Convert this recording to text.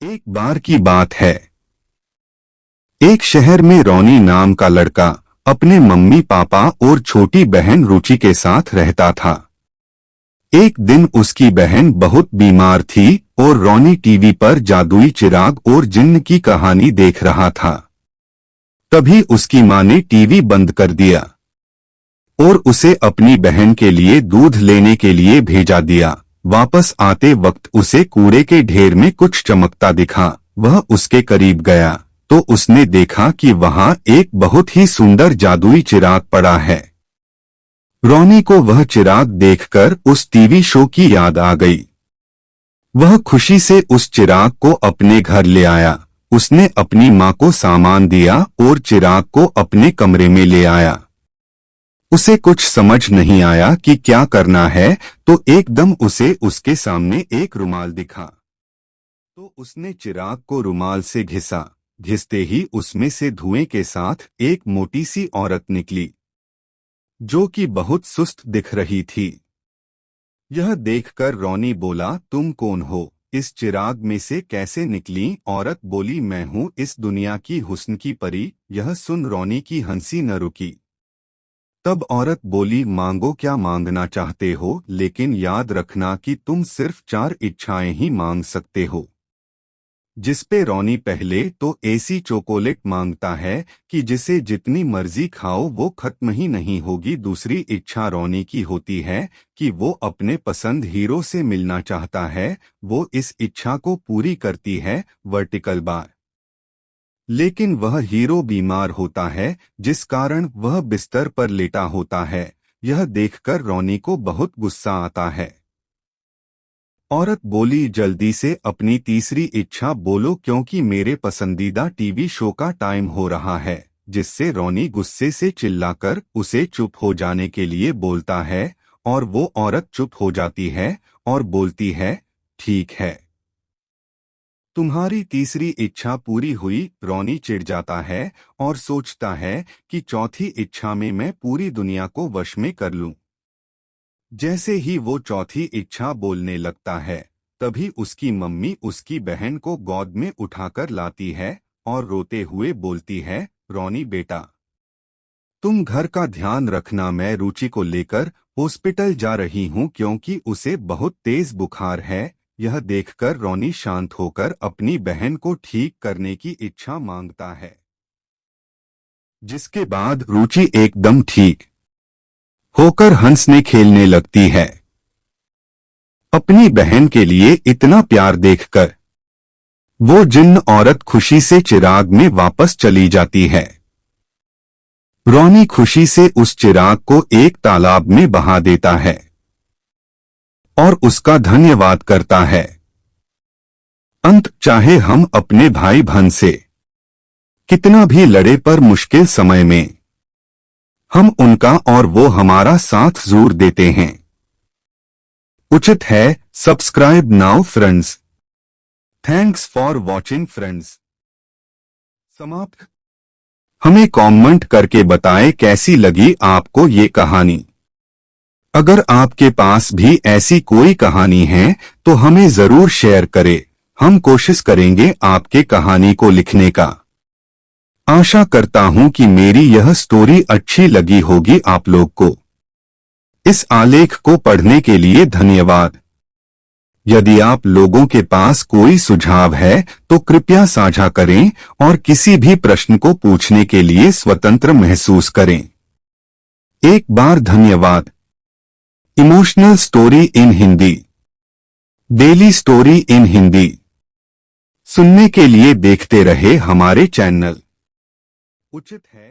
एक बार की बात है। एक शहर में रोनी नाम का लड़का अपने मम्मी पापा और छोटी बहन रुचि के साथ रहता था। एक दिन उसकी बहन बहुत बीमार थी और रोनी टीवी पर जादुई चिराग और जिन्न की कहानी देख रहा था। तभी उसकी मां ने टीवी बंद कर दिया और उसे अपनी बहन के लिए दूध लेने के लिए भेजा दिया। वापस आते वक्त उसे कूड़े के ढेर में कुछ चमकता दिखा। वह उसके करीब गया तो उसने देखा कि वहां एक बहुत ही सुंदर जादुई चिराग पड़ा है। रोनी को वह चिराग देखकर उस टीवी शो की याद आ गई। वह खुशी से उस चिराग को अपने घर ले आया। उसने अपनी मां को सामान दिया और चिराग को अपने कमरे में ले आया। उसे कुछ समझ नहीं आया कि क्या करना है, तो एकदम उसे उसके सामने एक रुमाल दिखा। तो उसने चिराग को रुमाल से घिसा। घिसते ही उसमें से धुएं के साथ एक मोटी सी औरत निकली, जो कि बहुत सुस्त दिख रही थी। यह देखकर रोनी बोला, तुम कौन हो? इस चिराग में से कैसे निकली? औरत बोली, मैं हूँ इस दुनिया की हुस्न की परी। यह सुन रोनी की हंसी न रुकी। तब औरत बोली, मांगो, क्या मांगना चाहते हो, लेकिन याद रखना कि तुम सिर्फ 4 इच्छाएं ही मांग सकते हो। जिसपे रोनी पहले तो ऐसी चॉकलेट मांगता है कि जिसे जितनी मर्जी खाओ वो खत्म ही नहीं होगी। दूसरी इच्छा रोनी की होती है कि वो अपने पसंद हीरो से मिलना चाहता है। वो इस इच्छा को पूरी करती है वर्टिकल बार, लेकिन वह हीरो बीमार होता है, जिस कारण वह बिस्तर पर लेटा होता है। यह देखकर रोनी को बहुत गुस्सा आता है। औरत बोली, जल्दी से अपनी तीसरी इच्छा बोलो, क्योंकि मेरे पसंदीदा टीवी शो का टाइम हो रहा है। जिससे रोनी गुस्से से चिल्लाकर उसे चुप हो जाने के लिए बोलता है और वो औरत चुप हो जाती है और बोलती है, ठीक है, तुम्हारी तीसरी इच्छा पूरी हुई। रोनी चिढ़ जाता है और सोचता है कि चौथी इच्छा में मैं पूरी दुनिया को वश में कर लूं। जैसे ही वो चौथी इच्छा बोलने लगता है, तभी उसकी मम्मी उसकी बहन को गोद में उठाकर लाती है और रोते हुए बोलती है, रोनी बेटा, तुम घर का ध्यान रखना, मैं रुचि को लेकर हॉस्पिटल जा रही हूँ क्योंकि उसे बहुत तेज बुखार है। यह देखकर रोनी शांत होकर अपनी बहन को ठीक करने की इच्छा मांगता है, जिसके बाद रुचि एकदम ठीक होकर हंसने खेलने लगती है। अपनी बहन के लिए इतना प्यार देखकर वो जिन्न औरत खुशी से चिराग में वापस चली जाती है। रोनी खुशी से उस चिराग को एक तालाब में बहा देता है और उसका धन्यवाद करता है। अंत, चाहे हम अपने भाई बहन से कितना भी लड़े, पर मुश्किल समय में हम उनका और वो हमारा साथ जरूर देते हैं। उचित है। Subscribe now friends. Thanks for watching friends. समाप्त। हमें कमेंट करके बताएं कैसी लगी आपको ये कहानी। अगर आपके पास भी ऐसी कोई कहानी है तो हमें जरूर शेयर करें। हम कोशिश करेंगे आपके कहानी को लिखने का। आशा करता हूं कि मेरी यह स्टोरी अच्छी लगी होगी आप लोग को। इस आलेख को पढ़ने के लिए धन्यवाद। यदि आप लोगों के पास कोई सुझाव है तो कृपया साझा करें और किसी भी प्रश्न को पूछने के लिए स्वतंत्र महसूस करें। एक बार धन्यवाद। Emotional story in Hindi, daily story in Hindi सुनने के लिए देखते रहे हमारे चैनल। उचित है।